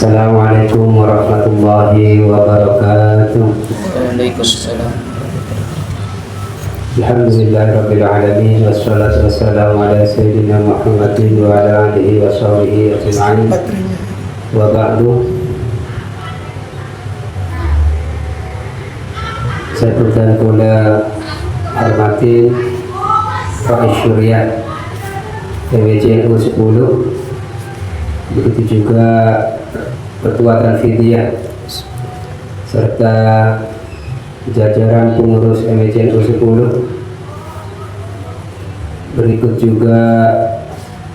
Assalamualaikum warahmatullahi wabarakatuh. Waalaikumsalam. Alhamdulillahirabbil alamin wassalatu wassalamu ala sayyidina Muhammadin wa ala alihi wa sahbihi ajma'in. Wa ba'du. Saya dan pula hormati Rais Syuriah PWJNU 10, begitu juga Ketua Tanfidiyah serta jajaran pengurus MWJNU 10, berikut juga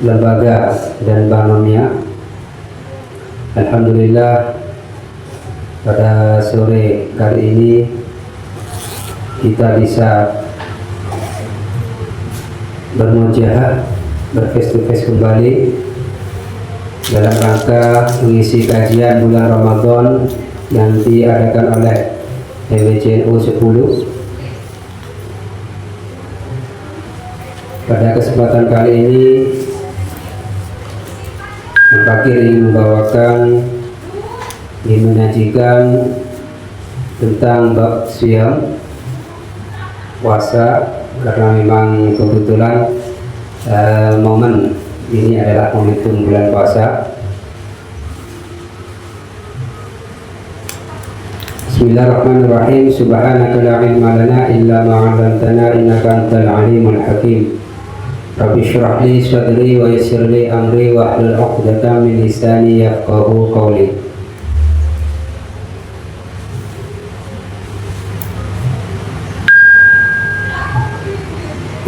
lembaga dan bangunnya. Alhamdulillah, pada sore kali ini kita bisa bermujahadah, berface to face kembali dalam rangka mengisi kajian bulan Ramadan yang diadakan oleh MWJNU 10. Pada kesempatan kali ini Pak ingin membawakan, ingin menyajikan tentang bab siam puasa, karena memang kebetulan momen ini adalah momentum bulan puasa. Bismillahirrahmanirrahim. Subhanaka la ilma lana illa ma 'allamtana innaka antal alimul hakim. Rabbi shrah li sadri wa yassir li amri wa hlul 'uqdatam min lisani yafqahu qawli.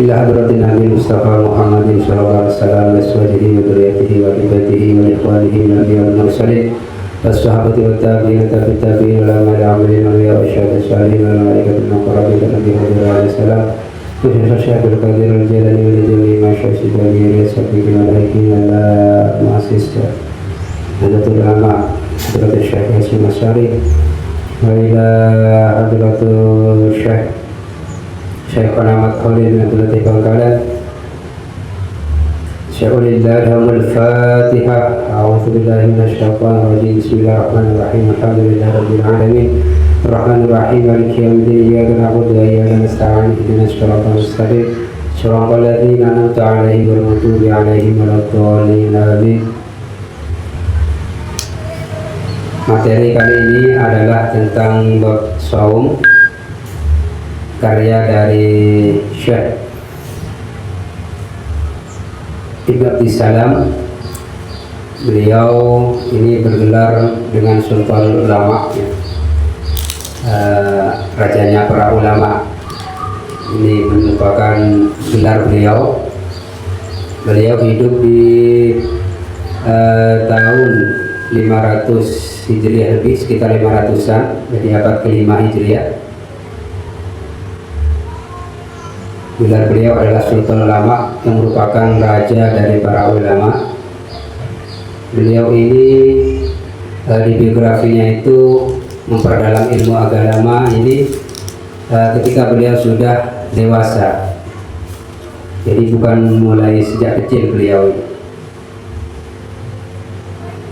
Ila hadratin Nabi Mustafa Muhammadin sallallahu alaihi wasallam wa ashabihi wa dzurriyyatihi wa ibadihi wa ikhwanihi min al mursalin was-sahabati wa tabi'in tabi'in wa man ya'malin wa yashhadu salihin wa malaikatu muqarrabin Nabi Muhammad sallallahu alaihi wasallam wa syahidul qadir al-jalali wa jami ma syahidani wa sabbihi wa alaihi wa ma'asista hadatul ulama hadratul syekh Hasyim Asy'ari wa ila hadratul syekh Syekhana Ahmad Khalil bin Abdul Latif Bangkalan. Syaikhulillahil Fatihah. A'udzu billahi minasyaitonir rajim. Bismillahirrahmanirrahim. Alhamdulillahirabbil alamin. Arrahmanir rahim. Maliki yaumiddin. Iyyaka na'budu wa iyyaka nasta'in. Ihdinas siratal mustaqim. Shiratal ladzina an'amta 'alaihim ghairil maghdubi 'alaihim waladdallin. Amin. Materi kali ini adalah tentang bab shaum, karya dari Syekh Ibnu Abdissalam. Beliau ini bergelar dengan Sultan Ulama, rajanya para ulama. Ini merupakan gelar beliau. Beliau hidup di tahun 500 Hijriah lebih, sekitar 500-an, jadi abad ke-5 Hijriah. Gelar beliau adalah Sultan Ulama, yang merupakan raja dari para ulama. Beliau ini di biografinya itu memperdalam ilmu agama ini ketika beliau sudah dewasa. Jadi bukan mulai sejak kecil beliau,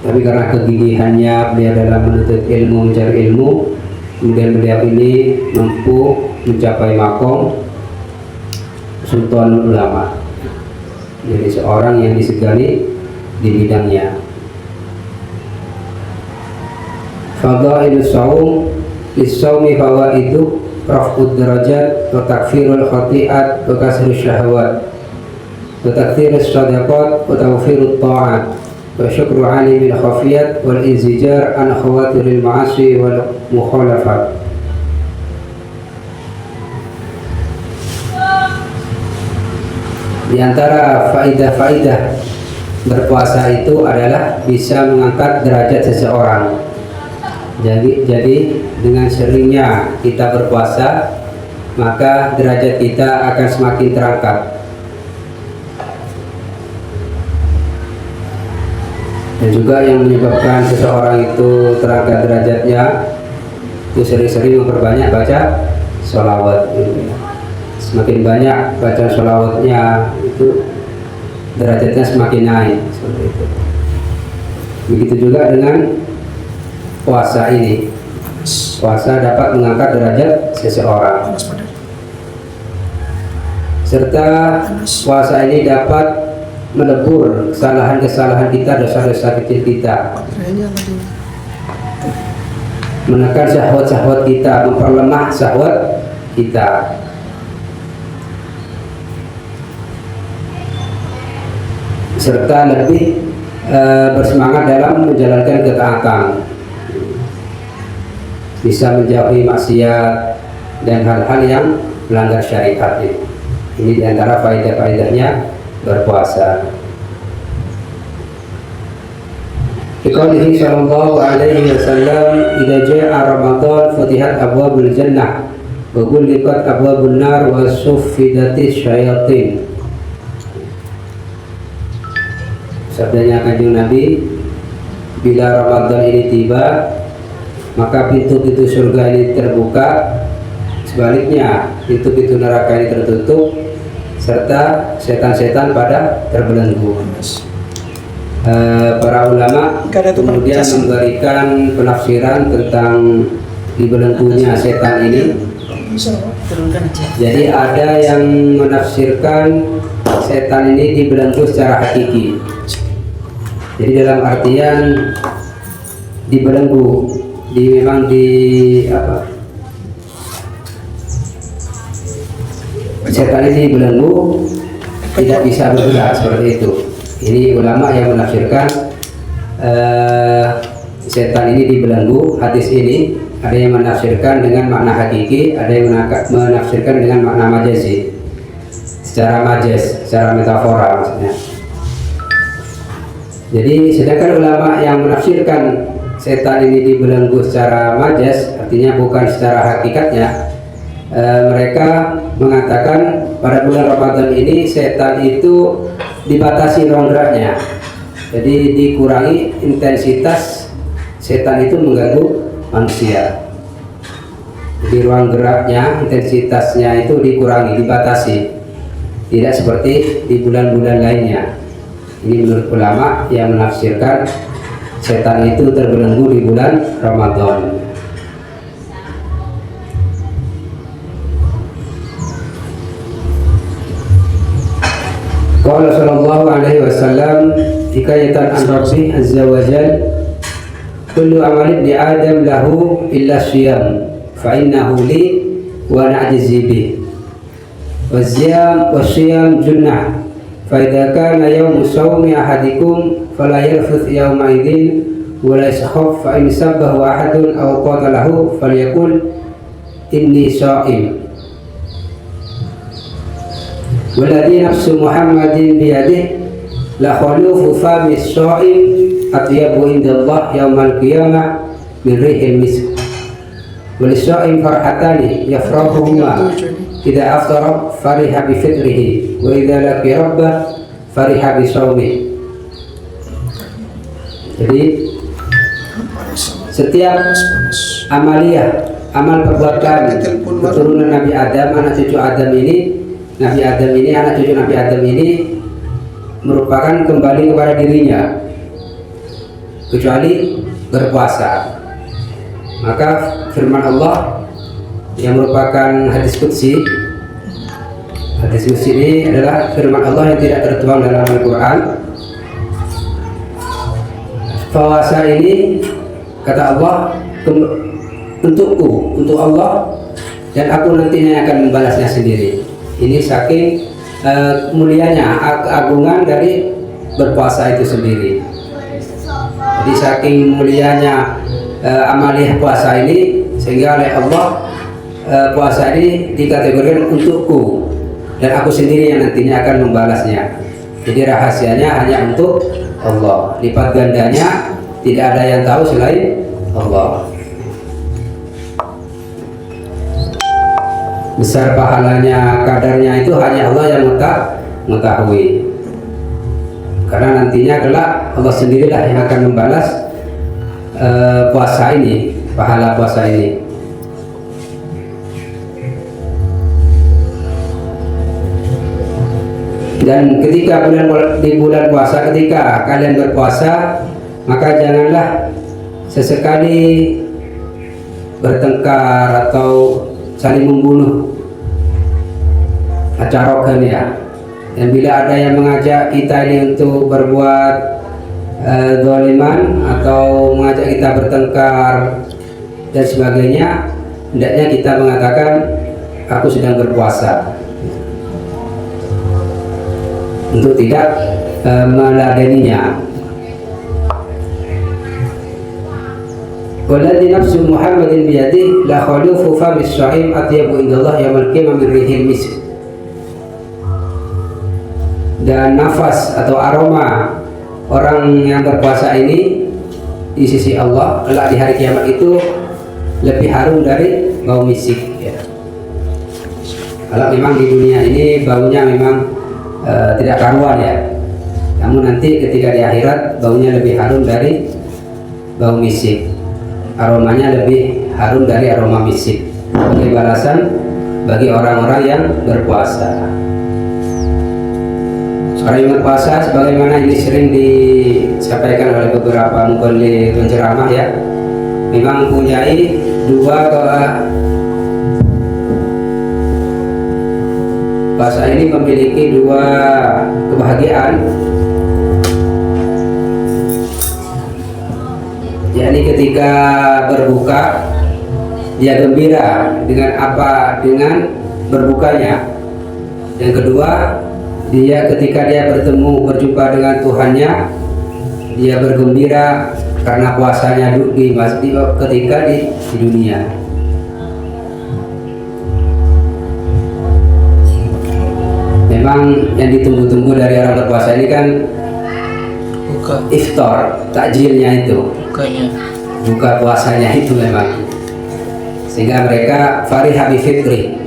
tapi karena kegigihannya beliau dalam menuntut ilmu, mencari ilmu, kemudian beliau ini mampu mencapai makom Sultan Ulama, jadi seorang yang disegani di bidangnya. Fadailus shaum, lis-shaumi fawaidu raf'ud darajat wa takfirul khati'at wa kasrus syahawat wa takthirus shadaqat wa tawfirut ta'at wa syukru alimil khafiyat wal inzijar an khawatiril ma'asi wal mukhalafat. Di antara faidah-faidah berpuasa itu adalah bisa mengangkat derajat seseorang. Jadi dengan seringnya kita berpuasa, maka derajat kita akan semakin terangkat. Dan juga yang menyebabkan seseorang itu terangkat derajatnya itu sering-sering memperbanyak baca sholawat. Semakin banyak baca sholawatnya, itu derajatnya semakin naik, seperti itu. Begitu juga dengan puasa ini. Puasa dapat mengangkat derajat seseorang. Serta puasa ini dapat melebur kesalahan-kesalahan kita, dosa-dosa kecil kita, menekan syahwat-syahwat kita, memperlemah syahwat kita. Serta lebih bersemangat dalam menjalankan ketaatan, bisa menjauhi maksiat dan hal-hal yang melanggar syariat. Ini diantara faedah-faedahnya berpuasa. Qaulihi sallallahu alaihi wasallam, "Idza jaa Ramadan futihat abwabul jannah wa ghulqat abwabun nar wa suffidatis syayatin." Sabdanya Kanjeng Nabi, bila Ramadan ini tiba, maka pintu-pintu surga ini terbuka, sebaliknya pintu-pintu neraka ini tertutup, serta setan-setan pada terbelenggu. Para ulama kemudian memberikan penafsiran tentang dibelenggunya setan ini. Jadi ada yang menafsirkan setan ini dibelenggu secara hakiki. Jadi dalam artian dibelenggu, setan ini dibelenggu, tidak bisa bergerak seperti itu. Ini ulama yang menafsirkan setan ini dibelenggu. Hadis ini ada yang menafsirkan dengan makna hakiki, ada yang menafsirkan dengan makna majazi, secara majaz, secara metafora maksudnya. Jadi sedangkan ulama yang menafsirkan setan ini dibelenggu secara majaz, artinya bukan secara hakikatnya, mereka mengatakan pada bulan Ramadan ini setan itu dibatasi ruang geraknya. Jadi dikurangi intensitas setan itu mengganggu manusia. Jadi ruang geraknya, intensitasnya itu dikurangi, dibatasi. Tidak seperti di bulan-bulan lainnya. Ini menurut ulama yang menafsirkan setan itu terbelenggu di bulan Ramadan. Qala sallallahu alaihi wasallam hikayatan an Rabbi azza wa jalla, kullu amalin li Adam lahu illa siyam fa innahu li wa na'jizi bih. Wa siyam junnah. فإذا كان يوم صوم أحدكم فلا يرفث يومئذ ولا يسخف فإن سبه أحد أو قاتله فليقل إني صائم والذي نفس محمد بيده لخلوف فم الصائم أطيب عند الله يوم القيامة من ريح المسك وللصائم فرحتان يفرحهما إذا أفطر فرح بفطره وإذا لقي ربه فرح بصومه. Jadi setiap amal perbuatan keturunan Nabi Adam, anak cucu Adam ini, anak cucu Nabi Adam ini merupakan kembali kepada dirinya, kecuali berpuasa. Maka firman Allah yang merupakan hadis qudsi. Hadis qudsi ini adalah firman Allah yang tidak tertuang dalam Al-Quran. Puasa ini kata Allah untukku, untuk Allah, dan aku nantinya akan membalasnya sendiri. Ini saking mulianya, keagungan dari berpuasa itu sendiri. Jadi saking mulianya amaliyah puasa ini, sehingga oleh Allah puasa ini dikategorikan untukku dan aku sendiri yang nantinya akan membalasnya. Jadi rahasianya hanya untuk Allah, lipat gandanya tidak ada yang tahu selain Allah. Besar pahalanya, kadarnya itu hanya Allah yang mengetahui. Karena nantinya kelak Allah sendirilah yang akan membalas puasa ini, pahala puasa ini. Dan ketika di bulan puasa, ketika kalian berpuasa, maka janganlah sesekali bertengkar atau saling membunuh, acarokan ya. Dan bila ada yang mengajak kita ini untuk berbuat zaliman atau mengajak kita bertengkar dan sebagainya, hendaknya kita mengatakan aku sedang berpuasa, untuk tidak meladeninya. Walladzi nafsu Muhammadin biyadihi la khalufu famis shaim atyabu indallah yaumil qiyamah min rihil misk. Dan nafas atau aroma orang yang berpuasa ini di sisi Allah kelak di hari kiamat itu lebih harum dari bau misik ya. Kalau memang di dunia ini baunya memang tidak karuan ya, namun nanti ketika di akhirat baunya lebih harum dari bau misik, aromanya lebih harum dari aroma misik, sebagai balasan bagi orang-orang yang berpuasa. Orang yang berpuasa sebagaimana ini sering disampaikan oleh beberapa mubalik penceramah ya, memang mempunyai puasa ini memiliki dua kebahagiaan, yakni ketika berbuka dia gembira dengan apa, dengan berbukanya. Yang kedua, dia ketika dia berjumpa dengan Tuhannya, dia bergembira karena puasanya di masjid ketika di dunia. Memang yang ditunggu-tunggu dari orang berpuasa ini kan buka iftar, takjilnya itu, buka puasanya itu memang, sehingga mereka farihah bi fitri,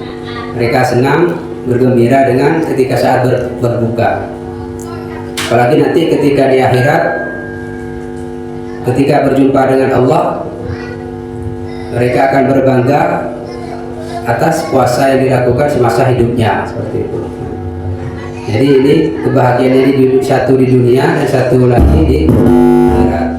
mereka senang bergembira dengan ketika saat berbuka. Apalagi nanti ketika di akhirat, ketika berjumpa dengan Allah, mereka akan berbangga atas puasa yang dilakukan semasa hidupnya, seperti itu. Jadi ini kebahagiaannya satu di dunia dan satu lagi di akhirat.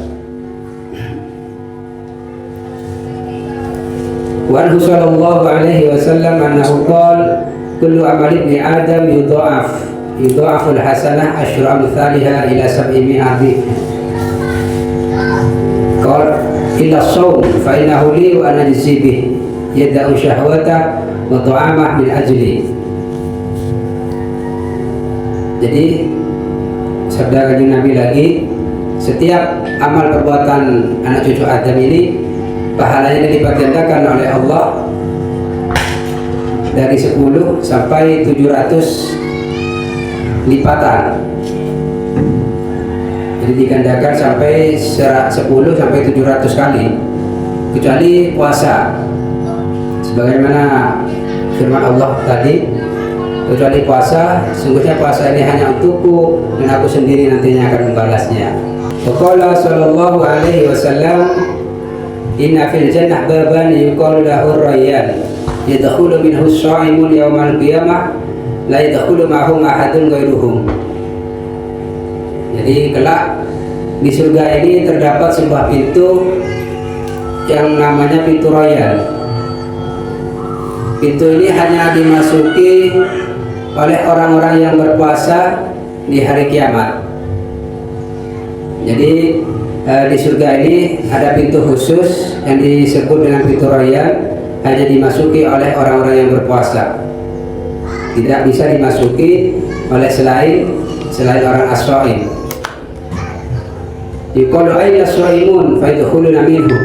Wa anhu sallallahu alaihi wasallam annahu qala kullu amali ibni adam yudha'aful hasanah asyru amthaliha ila 700 dhif. Qala illa as-sawm fa innahu li wa ana ajzi bih yada'u syahwata wa ta'amah min ajli. Jadi sabda kanjeng Nabi lagi, setiap amal perbuatan anak cucu Adam ini pahalanya dilipat gandakan oleh Allah dari 10 sampai 700 lipatan. Jadi digandakan sampai 10 sampai 700 kali, kecuali puasa. Sebagaimana firman Allah tadi, kecuali puasa, sungguhnya puasa ini hanya untukku dan aku sendiri nantinya akan membalasnya. Waqala sallallahu alaihi wasallam, inna fil jannah baban yuqalu lahu rayyan yadkhulu minhu as-sha'imun yawmal qiyamah la yadkhulu ma'hum ahadun ghairuhum. Jadi kelak di surga ini terdapat sebuah pintu yang namanya pintu rayyan. Pintu ini hanya dimasuki oleh orang-orang yang berpuasa di hari kiamat. Jadi di surga ini ada pintu khusus yang disebut dengan pintu rayyan, hanya dimasuki oleh orang-orang yang berpuasa. Tidak bisa dimasuki oleh selain orang as-shaim. Yuqalu ayna as-shaimun fa yadkhuluna minhu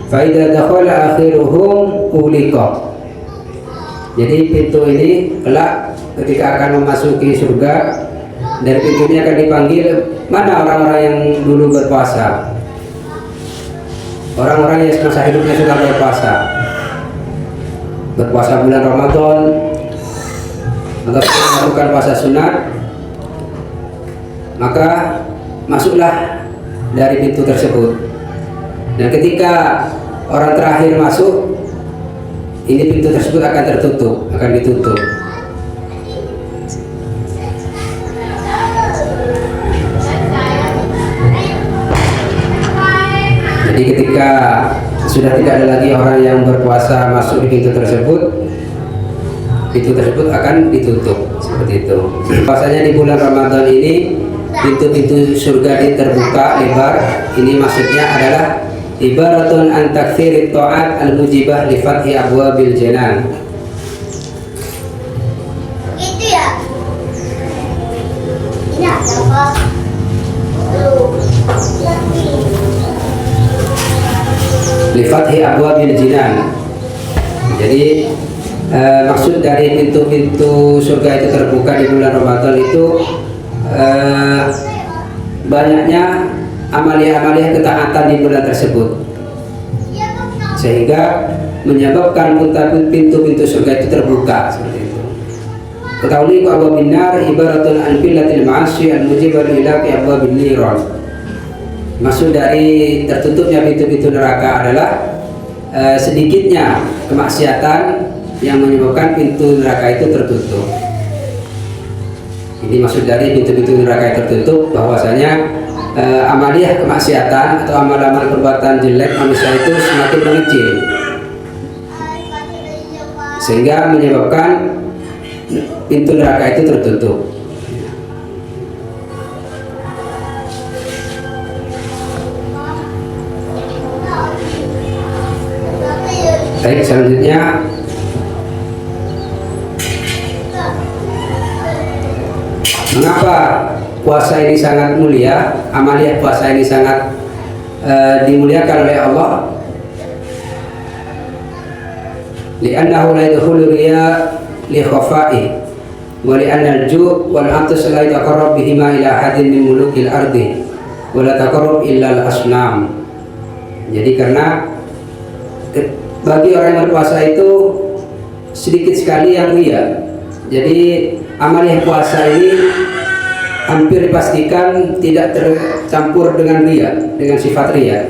fa idza dakhala akhiruhum uliqa. Jadi pintu ini kelak ketika akan memasuki surga, dari pintu ini akan dipanggil, mana orang-orang yang dulu berpuasa, orang-orang yang semasa hidupnya sudah berpuasa bulan Ramadan atau melakukan puasa sunat, maka masuklah dari pintu tersebut. Dan ketika orang terakhir masuk, ini pintu tersebut akan ditutup. Jadi ketika ketika sudah tidak ada lagi orang yang berpuasa masuk di pintu tersebut akan ditutup seperti itu. Puasanya di bulan Ramadan ini pintu-pintu surga terbuka lebar. Ini maksudnya adalah ibaratun an taktsirit ta'at al-mujibah li fathi abwabil janan. Itu ya. Ini apa? Li fathi abwabil janan. Jadi maksud dari pintu-pintu surga itu terbuka di bulan Ramadan itu banyaknya amalia-amalia ketaatan di bulan tersebut, sehingga menyebabkan pintu-pintu surga itu terbuka seperti itu. Ketahui bahwa binar ibaratun an filatil ma'asyi al-mujibah ila abwabil niran. Maksud dari tertutupnya pintu-pintu neraka adalah sedikitnya kemaksiatan yang menyebabkan pintu neraka itu tertutup. Ini maksud dari pintu-pintu neraka yang tertutup, bahwasanya amaliyah kemaksiatan atau amal-amal perbuatan jelek manusia itu semakin mengecil, sehingga menyebabkan pintu neraka itu tertutup. Baik, selanjutnya mengapa puasa ini sangat mulia, amaliyah puasa ini sangat dimuliakan oleh Allah? Li'annahu la yadkhulu riya li khafa'i wa li'anna al-ju' wal 'atas la yataqarrab bihima ila ahadin min mulukil ardi wa la taqarrab illa al-asnam. Jadi karena bagi orang yang berpuasa itu sedikit sekali yang riya. Jadi amaliyah puasa ini hampir dipastikan tidak tercampur dengan riya, dengan sifat riya.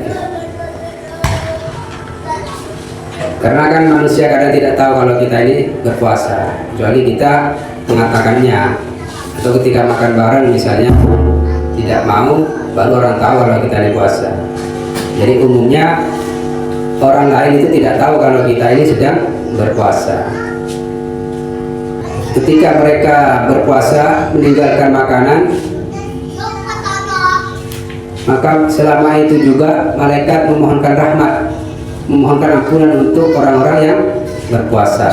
Karena kan manusia kadang tidak tahu kalau kita ini berpuasa, kecuali kita mengatakannya, atau ketika makan bareng misalnya tidak mau, baru orang tahu kalau kita ini puasa. Jadi umumnya orang lain itu tidak tahu kalau kita ini sedang berpuasa. Ketika mereka berpuasa meninggalkan makanan, maka selama itu juga malaikat memohonkan rahmat, memohonkan ampunan untuk orang-orang yang berpuasa.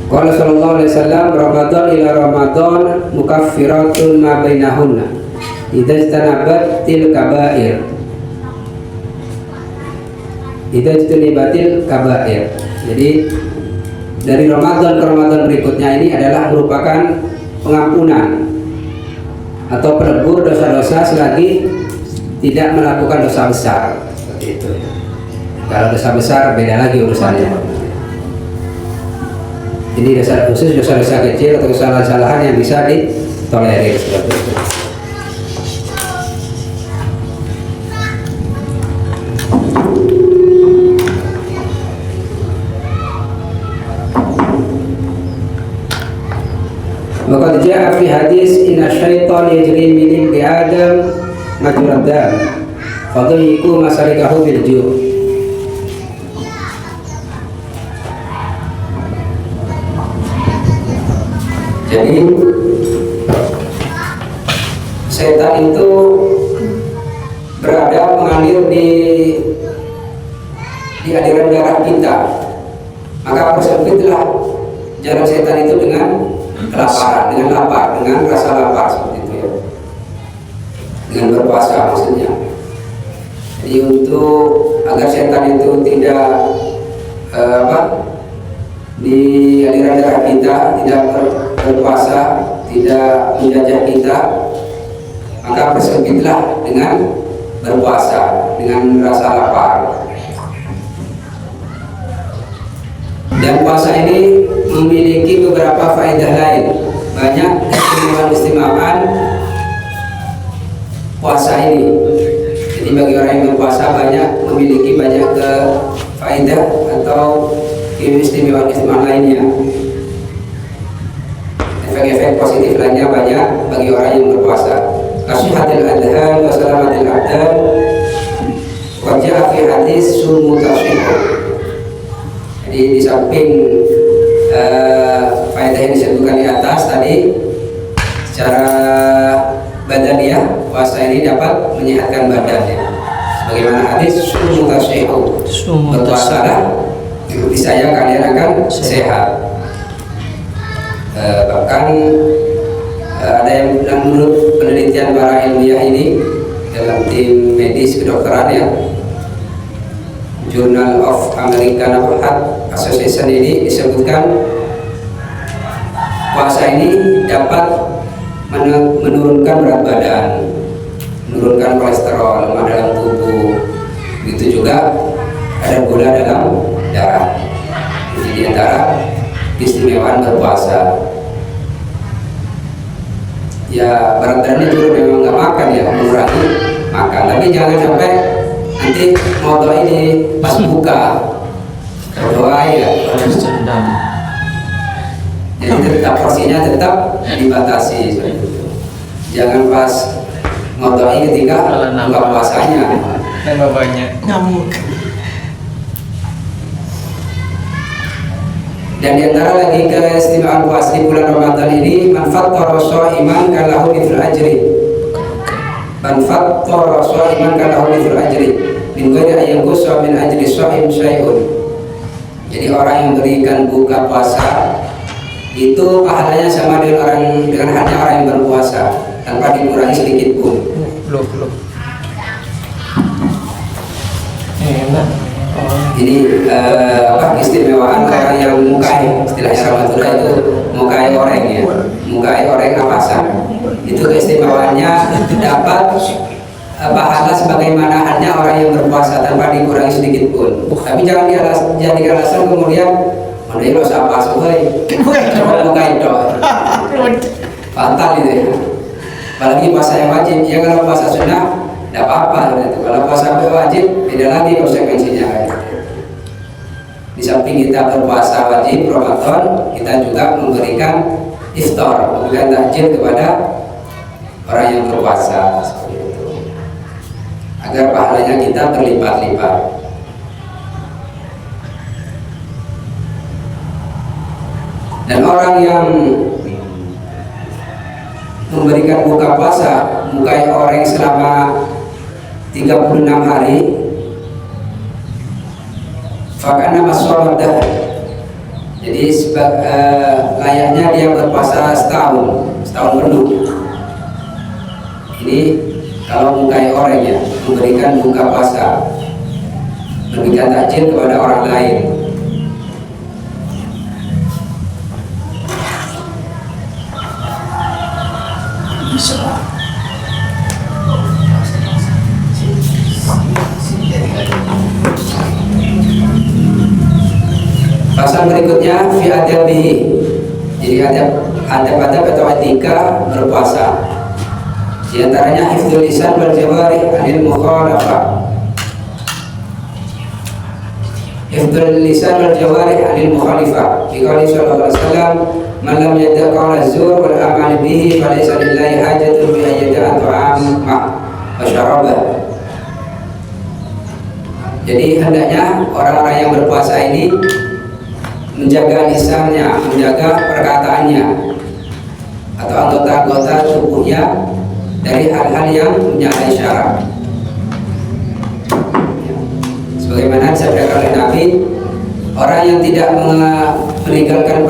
Qala sallallahu alaihi wasallam, Ramadan ila Ramadan mukaffiratun ma bainahunna idza ijtanabatil kaba'ir. Idza ijtanabatil kaba'ir. Jadi dari Ramadan ke Ramadan berikutnya ini adalah merupakan pengampunan atau pelebur dosa-dosa selagi tidak melakukan dosa besar. Seperti itu. Kalau dosa besar beda lagi urusannya. Ini dosa khusus, dosa-dosa kecil atau kesalahan-kesalahan yang bisa ditolerir seperti itu. Waqad jaa fi hadis inna syaitan yajri min ibni Adam majrad dam fadhiku masarikahu bil ju'. Jadi setan itu berada mengalir di aliran darah kita, maka persempitlah jalan setan itu dengan kelaparan, dengan lapar, dengan rasa lapar seperti itu ya. Dengan berpuasa maksudnya. Jadi untuk agar setan itu tidak di aliran darah kita, tidak berpuasa, tidak menjajah kita, maka persempitlah dengan berpuasa, dengan rasa lapar. Dan puasa ini memiliki beberapa faedah lain. Banyak keistimewaan puasa ini. Jadi bagi orang yang berpuasa memiliki banyak faedah atau keistimewaan lainnya. Efek-efek positif lainnya banyak bagi orang yang berpuasa. kasihatil adhan wa salamatil abdan wa ja'a fi hadis sumu tashihu. Jadi di samping faedah yang disebutkan di atas tadi, secara badaniah puasa ini dapat menyehatkan badannya. Sebagaimana hadis sumu tashihu, berpuasalah ikuti saya kalian akan sehat. Bahkan ada yang bilang menurut penelitian para ilmiah ini dalam tim medis kedokteran ya, Journal of American Heart Association ini disebutkan puasa ini dapat menurunkan berat badan, menurunkan kolesterol, lemak dalam tubuh, begitu juga ada gula dalam darah. Jadi di antara keistimewaan berpuasa. Ya berat badannya turun memang nggak makan ya, mengurangi makan, tapi jangan sampai nanti mau doa ini pas buka berdoa ya, jadi tetap porsinya tetap dibatasi. Jangan pas mau doa ini ketika buka puasanya nambah banyak ngamuk. Dan diantara lagi keistimewaan puasa di bulan Ramadan ini, manfaat toroso iman kalahu mithul ajri. Manfaat toroso iman kalahu mithul ajri. Min ghairi ayang kusa min ajri shaim syai'un. Jadi orang yang berikan buka puasa itu pahalanya sama dengan halnya orang yang berpuasa tanpa dikurangi sedikit pun. Loh. Enak. Ini keistimewaan orang yang mukai, istilahnya Ramadhan itu mukai oreng ya, mukai oreng apasan. Itu keistimewaannya dapat pahala sebagaimana halnya orang yang berpuasa tanpa dikurangi sedikit pun. Tapi jangan dijadikan alasan kemudian mana itu apa suhai, mukai itu fatal itu ya. Apalagi puasa yang wajib, ya kalau puasa sunnah tidak apa-apa gitu. Kalau puasa wajib beda lagi konsekuensinya. Di samping kita berpuasa wajib Ramadan, kita juga memberikan iftar, memberikan takjil kepada orang yang berpuasa seperti itu, agar pahalanya kita berlipat-lipat. Dan orang yang memberikan buka puasa, mukai orang selama 36 hari, fakana masomadah. Jadi layaknya dia berpuasa setahun penuh. Ini kalau mukai orang ya, memberikan buka puasa, memberikan takjil kepada orang lain. Pasal berikutnya fi adabihi. Jadi adab atau etika berpuasa. Di antaranya hifdzul lisan wal jawarih anil mukhalafah. Hifdzul lisan wal jawarih anil mukhalifah. Dikali sallallahu alaihi wasallam, "Man lam yada' qawla zur wal amal bihi falaysa lillahi hajatun bi an yada'a ta'ama wa syarabah." Jadi hendaknya orang-orang yang berpuasa ini menjaga lisannya, menjaga perkataannya atau anggota-anggota tubuhnya dari hal-hal yang menyalahi syarak. Sebagaimana disabdakan oleh Nabi, orang yang tidak meninggalkan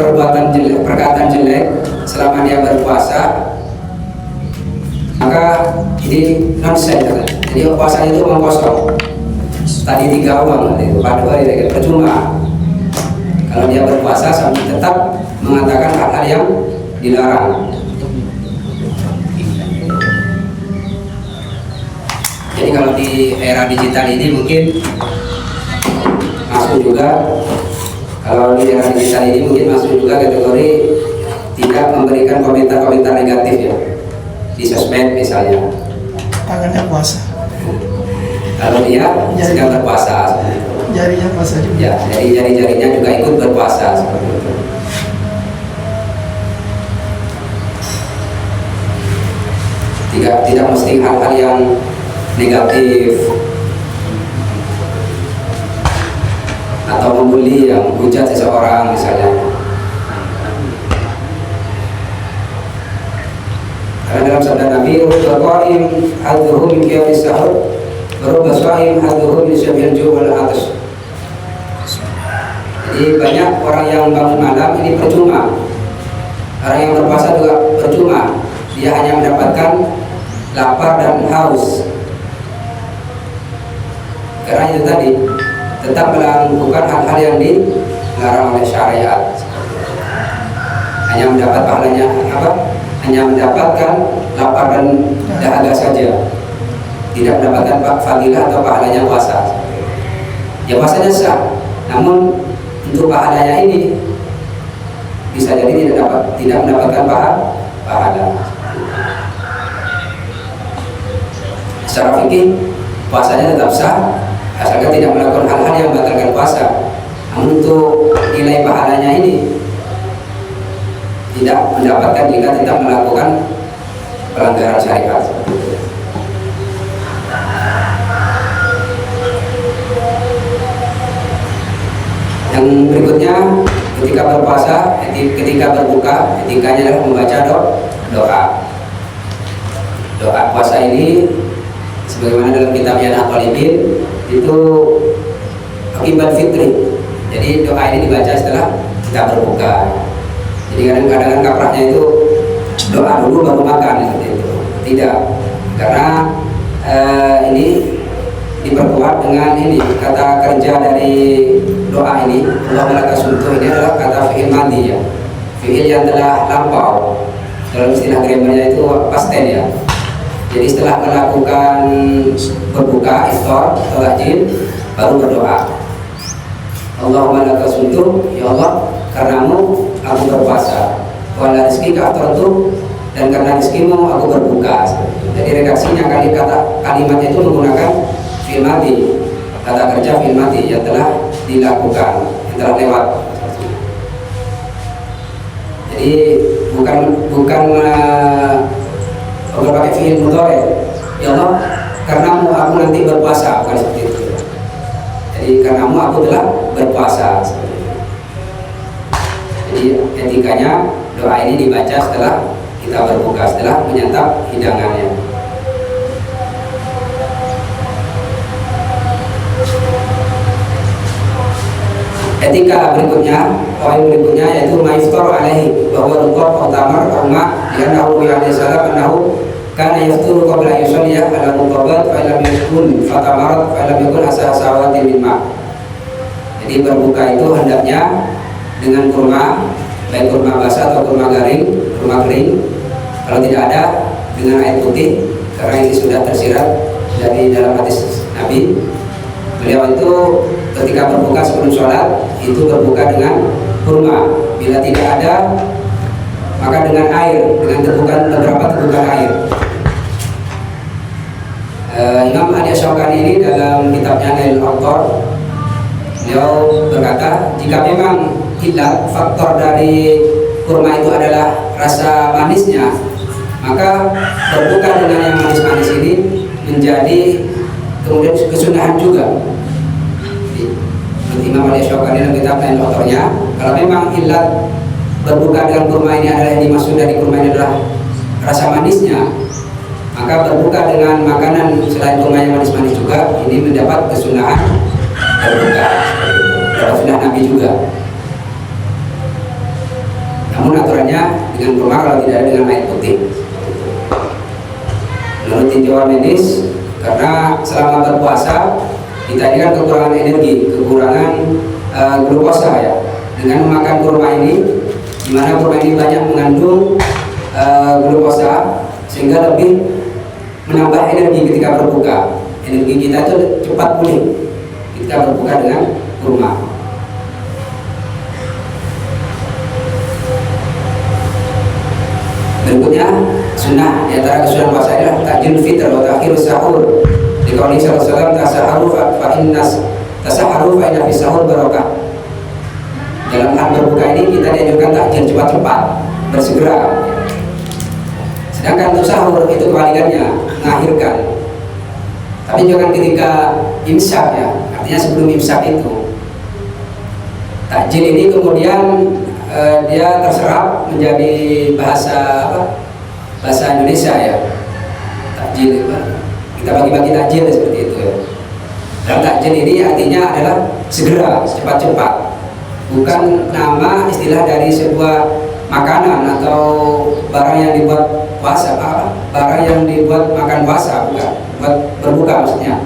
perkataan jelek selama dia berpuasa, maka ini nonsen. Jadi puasanya itu uang kosong. Tadi 3 uang, padahal itu percuma. Kalau dia berpuasa sambil tetap mengatakan hal-hal yang dilarang. Jadi kalau di era digital ini mungkin masuk juga, kalau di era digital ini mungkin masuk juga kategori tidak memberikan komentar-komentar negatif ya di sosmed misalnya. Tangannya puasa. Kalau dia sedang berpuasa, Jarinya puasa juga. ya, jadi jari-jarinya juga ikut berpuasa seperti itu. tidak mesti hal-hal yang negatif atau membuli yang hujat seseorang misalnya. Karena dalam sabda Nabi, rubba qa'im hadzuhu min qiyamis sahur, rubba sha'im hadzuhu min syabhil ju' wal 'atash. Jadi banyak orang yang bangun malam ini percuma. Orang yang berpuasa juga percuma. Dia hanya mendapatkan lapar dan haus. Karena itu tadi tetap melakukan hal-hal yang dilarang oleh syariat. Hanya mendapat pahalanya apa? Hanya mendapatkan lapar dan dahaga saja, tidak mendapatkan fadilah atau pahalanya puasa. Ya puasanya sah, namun untuk pahalanya ini bisa jadi tidak mendapatkan pahala. Secara fikih puasanya tetap sah asalkan tidak melakukan hal-hal yang membatalkan puasa. Namun untuk nilai pahalanya ini tidak mendapatkan jika tidak melakukan pelanggaran syariat. Yang berikutnya, ketika berpuasa, ketika berbuka, etikanya adalah membaca doa. Doa puasa ini sebagaimana dalam kitabnya Al-Qalibin itu akibat fitri. Jadi doa ini dibaca setelah kita berbuka. Jadi kadang-kadang kaprahnya itu doa dulu baru makan seperti itu. Tidak, karena ini diperkuat dengan ini kata kerja dari doa ini. Allahumma laka sumtu ini adalah kata fi'il madhi ya, fi'il yang telah lampau. Dalam istilah grammarnya itu past tense ya. Jadi setelah melakukan berbuka, iftar atau takjil, baru berdoa. Allahumma laka sumtu, ya Allah, karenamu aku berpuasa. Wala rizqika aftartu, dan karena rizkimu aku berbuka. Jadi redaksinya kalimatnya itu menggunakan fi'il madhi, kata kerja fi'il madhi yang telah dilakukan, yang telah lewat. Jadi bukan pakai fi'il mudhari. Ya Allah, karenamu aku nanti berpuasa, bukan seperti itu. Jadi karenamu aku telah berpuasa. Jadi etikanya doa ini dibaca setelah kita berbuka, setelah menyantap hidangannya. Etika berikutnya, poin berikutnya yaitu maiftar alaihi, bahwa rukuk utamar umma yang Nabi alaihi salam anahu kana yafturu qabla yusalliya ala muqabbat fa lam yakun fatamarat fa lam yakun asa-asawati min ma. Jadi berbuka itu hendaknya dengan kurma, baik kurma basah atau kurma garing, kurma kering. Kalau tidak ada, dengan air putih, karena ini sudah tersirat dari dalam hadis Nabi. Beliau itu ketika berbuka sebelum sholat itu berbuka dengan kurma. Bila tidak ada, maka dengan air, dengan beberapa tegukan air. Imam Asy-Syaukani ini dalam kitabnya Nailul Awtar, beliau berkata, jika memang ilat faktor dari kurma itu adalah rasa manisnya, maka berbuka dengan yang manis-manis ini menjadi kemudian kesunahan juga. Imam Asy-Syaukani dalam kitab Nailul Awtarnya, kalau memang ilat berbuka dengan kurma ini adalah yang dimaksud dari kurma ini adalah rasa manisnya, maka berbuka dengan makanan selain kurma yang manis-manis juga ini mendapat kesunahan berbuka. Dapat sunnah Nabi juga. Namun aturannya dengan kurma kalau tidak ada dengan air putih. Menurut tinjauan medis, karena selama berpuasa kita ini kan kekurangan energi, kekurangan glukosa ya. Dengan memakan kurma ini, di mana kurma ini banyak mengandung glukosa, sehingga lebih menambah energi ketika berbuka. Energi kita itu cepat pulih ketika berbuka dengan kurma. Berikutnya sunnah, di antara kesunahan puasa adalah takjil fitr wa ta'khirus sahur. Di qauli sallallahu alaihi wasallam tasaharu fa inna fi sahur barakah. Dalam hal berbuka ini kita dianjurkan takjil cepat-cepat, bersegera. Sedangkan untuk sahur itu kebalikannya, mengakhirkan. Tapi jangan ketika imsak ya, artinya sebelum imsak itu. Takjil ini kemudian dia terserap menjadi bahasa apa? Bahasa Indonesia ya. Takjil, kita bagi-bagi takjil seperti itu ya. Dalam takjil ini artinya adalah segera, cepat-cepat. Bukan nama istilah dari sebuah makanan atau barang yang dibuat puasa, barang yang dibuat makan puasa, bukan, buat berbuka maksudnya.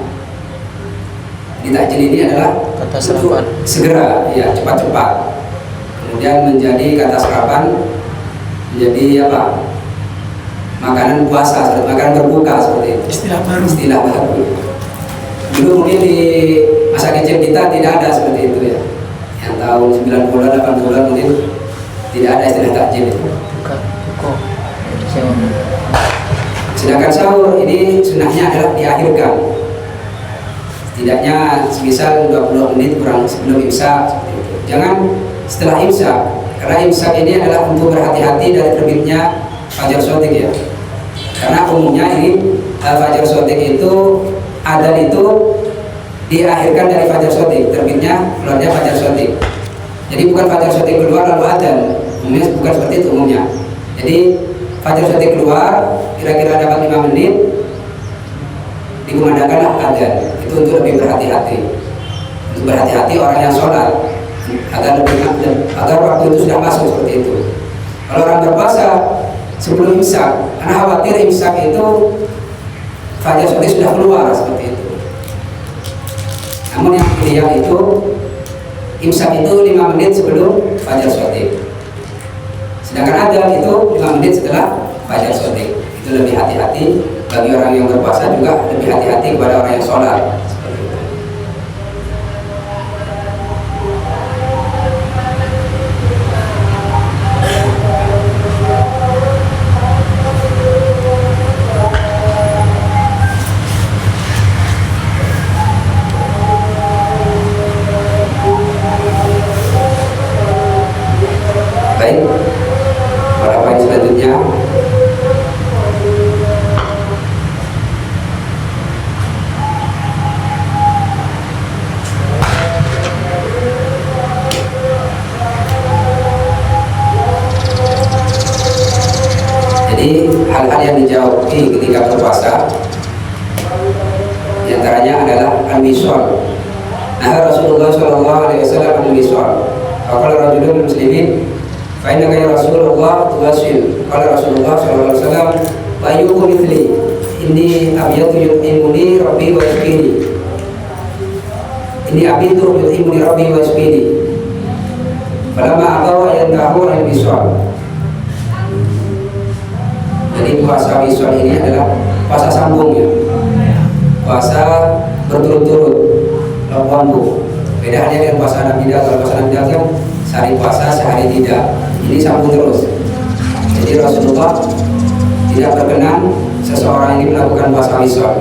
Di takjil ini adalah Kata serapan. segera, ya cepat-cepat. Kemudian menjadi kata serapan, menjadi apa? Makanan puasa, makanan berbuka seperti itu. Istilah baru. Istilah baru. Dulu mungkin di masa kecil kita tidak ada seperti itu ya. Yang tahun 90-an, 80-an mungkin tidak ada istilah takjil itu. Buka, buka. Sewa. Sedangkan sahur ini sunnahnya adalah diakhirkan. Setidaknya semisal 20 menit kurang sebelum imsak seperti itu. Jangan setelah imsak, karena imsak ini adalah untuk berhati-hati dari terbitnya fajar shodiq ya. Karena umumnya ini fajar shodiq itu adzan itu diakhirkan dari fajar shodiq, terbitnya keluarnya fajar shodiq. Jadi bukan fajar shodiq keluar lalu adzan, umumnya bukan seperti itu umumnya. Jadi fajar shodiq keluar kira-kira dapat 5 menit dikumandangkanlah adzan. Itu untuk lebih berhati-hati, untuk berhati-hati orang yang sholat agar waktu itu sudah masuk seperti itu. Kalau orang berpuasa sebelum imsak, karena khawatir imsak itu fajar shodiq sudah keluar seperti itu. Namun yang ideal itu imsak itu 5 menit sebelum fajar shodiq. Sedangkan adzan itu 5 menit setelah fajar shodiq. Itu lebih hati-hati bagi orang yang berpuasa, juga lebih hati-hati kepada orang yang sholat. Seperti itu. Baik, pada poin selanjutnya jadi hal-hal yang dijauhi ketika berpuasa diantaranya adalah al-wisol. Nah, Rasulullah SAW al-wisol. Kalau rajulun muslimin fa'inaka ya Rasulullah tuwasil. Kalau Rasulullah SAW wa ayyukum mithli inni abiyatu yut'imuni rabbi wa yasqini. Ini abitu yut'imuni rabbi wa yasqini. Falamma abaw yantahu al-wisol. Jadi puasa wisol ini adalah puasa sambung ya. Puasa berturut-turut, lombu. Beda halnya dengan puasa Nabi Daud. Kalau puasa Nabi Daud kan sehari puasa, sehari tidak. Ini sambung terus. Jadi Rasulullah tidak berkenan seseorang ini melakukan puasa wisol,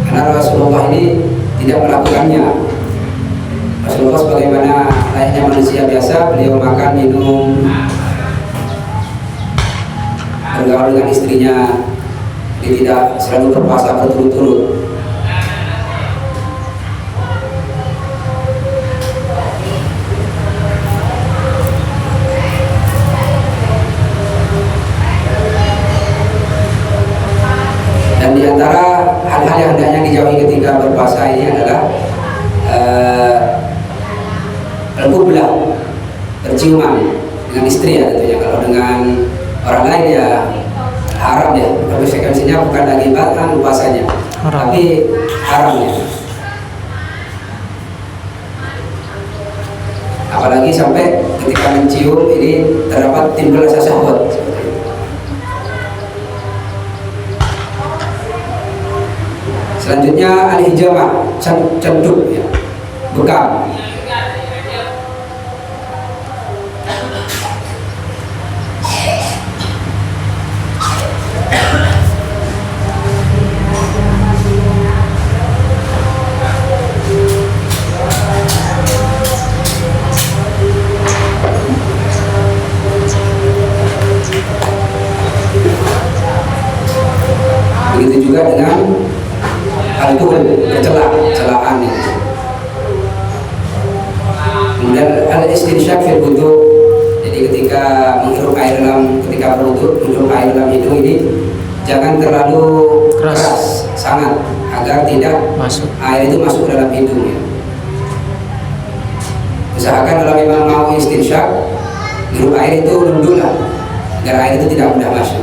karena Rasulullah ini tidak melakukannya. Rasulullah sebagaimana layaknya manusia biasa, beliau makan, minum, bergaul dengan istrinya. Dia tidak selalu berpuasa berturut-turut. Dan diantara hal-hal yang hendaknya dijauhi ketika berpuasa ini adalah al-qublah, berciuman dengan istri ya tentunya. Kalau dengan orang lain ya haram ya. Konsekuensinya bukan lagi batal puasanya, tapi haram ya. Apalagi sampai ketika mencium ini terdapat timbul rasa syahwat. Selanjutnya al-hijamah, cenduk ya, bekam. juga dengan al-tuhul, celaan itu. Kemudian al-istinsyaq fil wudu, jadi ketika menghirup air dalam, ketika berwudu, menghirup air dalam hidung ini jangan terlalu keras sangat agar tidak Masuk. air itu masuk ke dalam hidung ya. Usahakan kalau memang mau istinsyaq, menghirup air itu lembut lah, agar air itu tidak mudah masuk.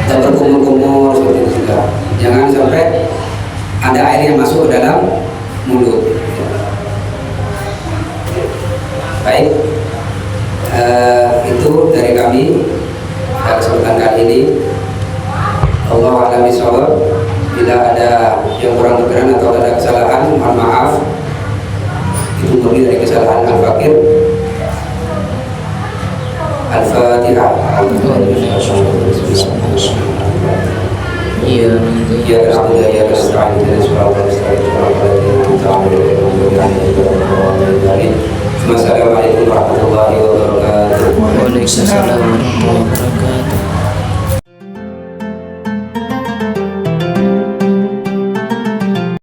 Atau berkumur-kumur seperti itu juga. Jangan sampai ada air yang masuk ke dalam mulut. Baik, itu dari kami pada kesempatan kali ini. Allah a'lam bishawab. Bila ada yang kurang berkenan atau ada kesalahan, mohon maaf. Itu murni dari kesalahan al-fakir. Al-Fatihah. Iya. Ya na'budu wa iyyaka nasta'in ihdinas siratal mustaqim. Wassalamualaikum warahmatullahi wabarakatuh. Waalaikumsalam warahmatullahi wabarakatuh.